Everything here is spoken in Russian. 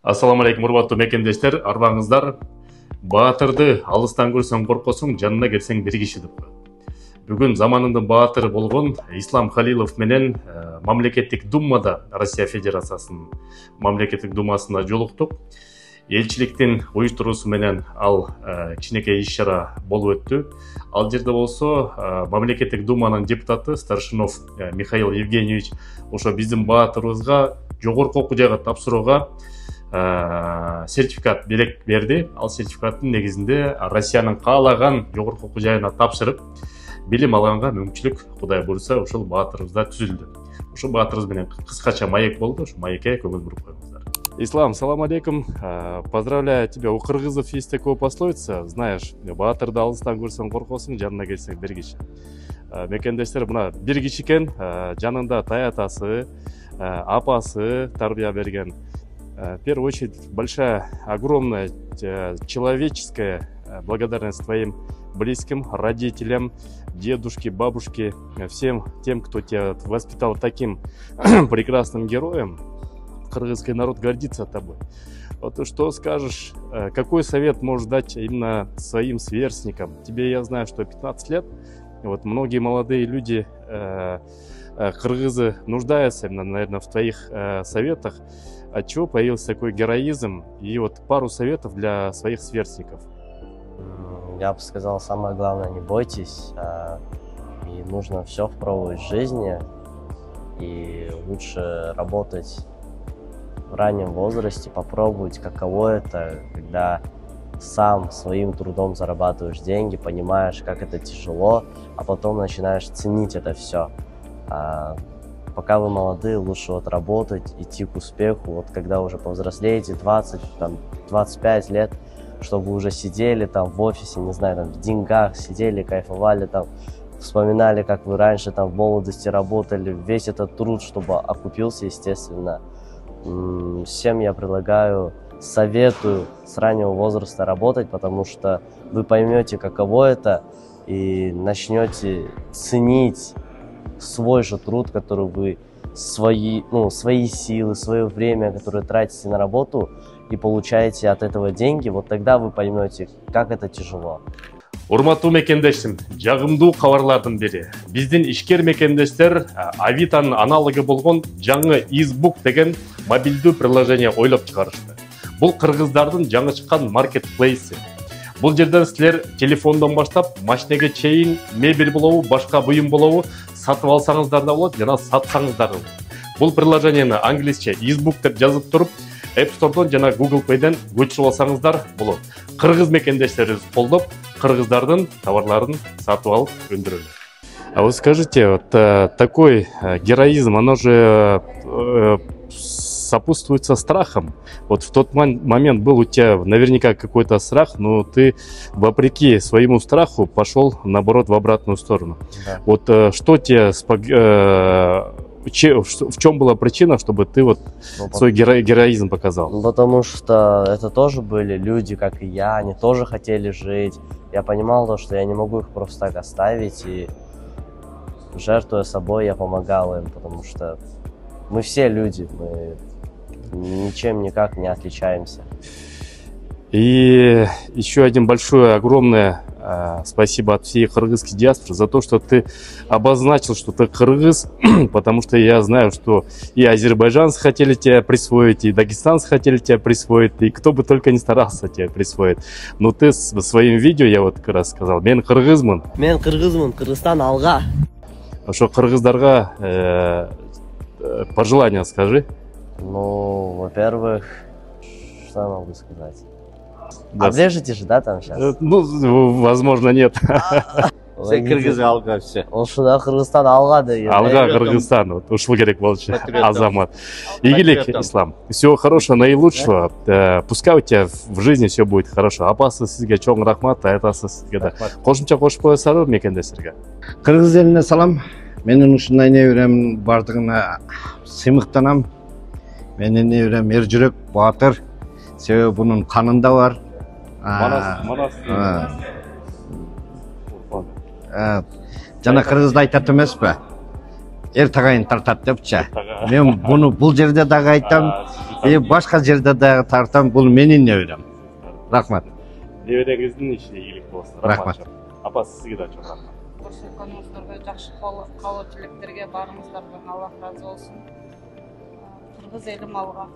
Ассаламу алейкум, урматтуу мекендештер, арбаңыздар. Баатырды алыстан көрсөң коркосуң, жанына келсең бир киши деп. Бүгүн заманындын баатыры болгон Ислам Халилов менен мамлекеттик думада, Россия Федерациясынын мамлекеттик думасына жолуктук. Элчиликтин уюштуруусу менен ал кичинекей иш-чара болуп өттү. Ал жерде болсо мамлекеттик думанын депутаты Старшинов Михаил Евгеньевич ошо биздин баатырыбызга жогорку окуу жайга тапшырууга сертификат берди. Ал сертификаттын негизинде Россиянын каалаган жогорку окуу жайына тапшырып, билим алганга мүмкүнчүлүк Кудай буйрса ошол баатырыбызда түзүлдү. Ошо баатырыбыз менен кыскача маек болду. Ошо маекке көңүл буруп коюңуздар. Ислам, салам алейкум. Поздравляю тебя. У кыргызов есть такая пословица, знаешь, баатырды алыстан көрсөң коркосуң, жанына келсең бир киши. Мекендештер, мына бир киши экен, жанында таятасы, апасы тарбия берген. В первую очередь, большая, огромная человеческая благодарность твоим близким, родителям, дедушке, бабушке, всем тем, кто тебя воспитал таким прекрасным героем. Кыргызский народ гордится тобой. Вот что скажешь, какой совет можешь дать именно своим сверстникам? Тебе, я знаю, что 15 лет, вот многие молодые люди, кыргызы, нуждаются именно, наверное, в твоих советах. От чего появился такой героизм? И вот пару советов для своих сверстников. Я бы сказал, самое главное, не бойтесь. И нужно все впробовать в жизни. И лучше работать в раннем возрасте, попробовать, каково это, когда сам своим трудом зарабатываешь деньги, понимаешь, как это тяжело, а потом начинаешь ценить это все. Пока вы молодые, лучше вот работать, идти к успеху. Вот когда уже повзрослеете, 20, там, 25 лет, чтобы вы уже сидели там в офисе, не знаю, там, в деньгах, сидели, кайфовали, там, вспоминали, как вы раньше там в молодости работали, весь этот труд, чтобы окупился, естественно. Всем я предлагаю, советую с раннего возраста работать, потому что вы поймете, каково это, и начнете ценить свой же труд, который вы, свои силы, свое время, которое тратите на работу, и получаете от этого деньги, вот тогда вы поймете, как это тяжело. Урматтуу мекендештер, жагымдуу кабарлардын бири. Биздин ишкер мекендештер Авитанын аналогы болгон жаңы Избук деген мобилдүү приложение ойлоп чыгарышты. Бул кыргыздардын жаңы чыккан маркетплейси. Бул жерден силер телефондон баштап машинеге чейин мебель болобу, башка буюм болобу сатып алсаңыздар да болот, жана сатсаңыздар да болот. Бул приложениени англисче Избук деп жазып туруп, App Store'дон жана Google Play'ден көчүрүп алсаңыздар болот. Кыргыз мекендештерибиз колдоп, кыргыздардын товарларын сатып алып өндүрөлөт. А вот скажите, вот такой героизм, оно же сопутствует со страхом. Вот в тот момент был у тебя наверняка какой-то страх, но ты, вопреки своему страху, пошел, наоборот, в обратную сторону. Да. Вот что тебе, в чем была причина, чтобы ты вот свой героизм показал? Ну, потому что это тоже были люди, как и я, они тоже хотели жить. Я понимал, что я не могу их просто так оставить, и жертвуя собой, я помогал им, потому что мы все люди, мы ничем никак не отличаемся. И еще один большое, огромное спасибо от всей кыргызской диаспоры за то, что ты обозначил, что ты кыргыз, потому что я знаю, что и азербайджанцы хотели тебя присвоить, и дагестанцы хотели тебя присвоить, и кто бы только не старался тебя присвоить. Но ты своим видео, я вот как раз сказал, мен кыргызмын. Мен кыргызмын, Кыргызстан алга. Что кыргыздарга пожелания скажи. Ну, во-первых, что я могу сказать? Да. Обрежете же, да, там сейчас? Ну, возможно, нет. Все кыргызы алга все. Он что, Кыргызстан алга да? Алга Кыргызстан, вот ушул керек болчу. Азамат. Игилик, Ислам. Всего хорошего, наилучшего. Пускай у тебя в жизни все будет хорошо. Апасы сизге чоң рахмат, айтасы сизге да. Кошумча кошуп коесуздарбы мекендештерге? Кыргыз элине салам. Менин ушундай неберем бардыгына сыймыктанам. Менин неберем эр жүрөк, баатыр. Себеби бунун канында бар. Манас. Жана кыргызда айтат эмеспи? Эр тагайын тартат депчи. Мен буну бул жерде дагы айтам. Башка жерде дагы тартам, бул менин неберем. Рахмат. Небереңиздин ишине ийгилик болсун. Рахмат. Апа, сизге да чоң рахмат. Көрсөткөнүңүздөргө жакшы каалоо тилектерге баарыңыздардан Аллах ыраазы болсун. Кыргыз эли малга.